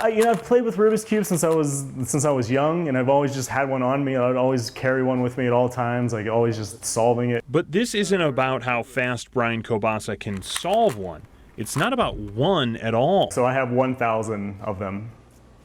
I've played with Rubik's Cube since I was young, and I've always just had one on me. I'd always carry one with me at all times, like always just solving it. But this isn't about how fast Brian Kobasa can solve one. It's not about one at all. So I have 1,000 of them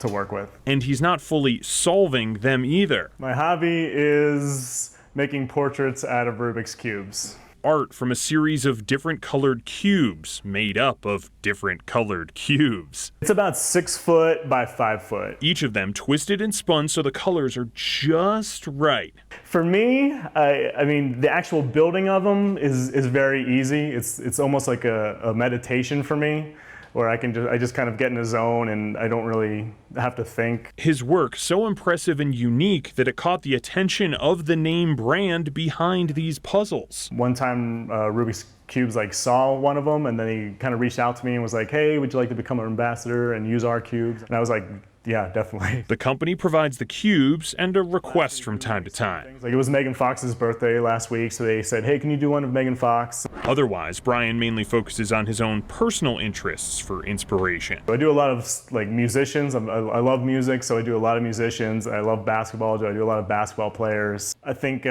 to work with. And he's not fully solving them either. My hobby is making portraits out of Rubik's Cubes. Art from a series of different colored cubes made up of different colored cubes. It's about 6 foot by 5 foot. Each of them twisted and spun so the colors are just right. For me, I mean, the actual building of them is very easy. It's almost like a meditation for me, where I just kind of get in a zone and I don't really have to think. His work so impressive and unique that it caught the attention of the name brand behind these puzzles. One time Rubik's Cubes saw one of them, and then he kind of reached out to me and was like, hey, would you like to become an ambassador and use our cubes? And I was like, yeah, definitely. The company provides the cubes and a request from time to time. It was Megan Fox's birthday last week, so they said, hey, can you do one of Megan Fox? Otherwise, Brian mainly focuses on his own personal interests for inspiration. I do a lot of musicians. I love music, so I do a lot of musicians. I love basketball, so I do a lot of basketball players. I think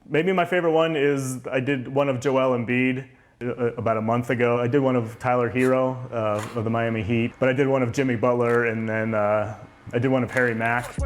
maybe my favorite one is I did one of Joel Embiid about a month ago. I did one of Tyler Hero of the Miami Heat, but I did one of Jimmy Butler, and then I did one of Harry Mack.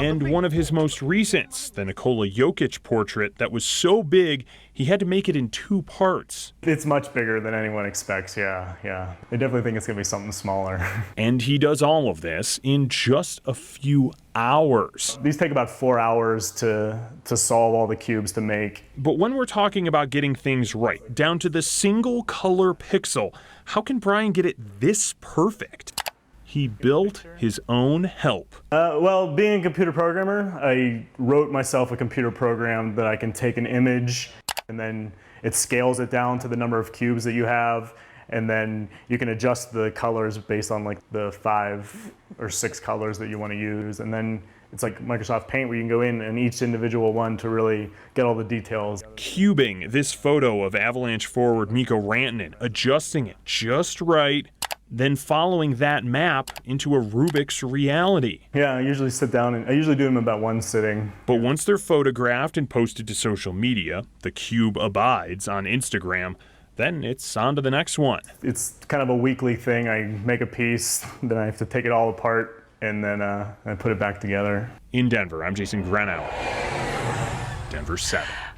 And one of his most recents, the Nikola Jokic portrait that was so big he had to make it in 2 parts. It's much bigger than anyone expects, yeah. I definitely think it's gonna be something smaller. And he does all of this in just a few hours. These take about 4 hours to solve all the cubes to make. But when we're talking about getting things right, down to the single color pixel, how can Brian get it this perfect? He built his own help. Well, being a computer programmer, I wrote myself a computer program that I can take an image, and then it scales it down to the number of cubes that you have, and then you can adjust the colors based on the 5 or 6 colors that you want to use. And then it's like Microsoft Paint, where you can go in each individual one to really get all the details. Cubing this photo of Avalanche forward Mikko Rantanen, adjusting it just right, then following that map into a Rubik's reality. Yeah, I usually sit down and I usually do them about one sitting. But once they're photographed and posted to social media, the cube abides on Instagram, then it's on to the next one. It's kind of a weekly thing. I make a piece, then I have to take it all apart, and then I put it back together. In Denver, I'm Jason Grenow, Denver 7.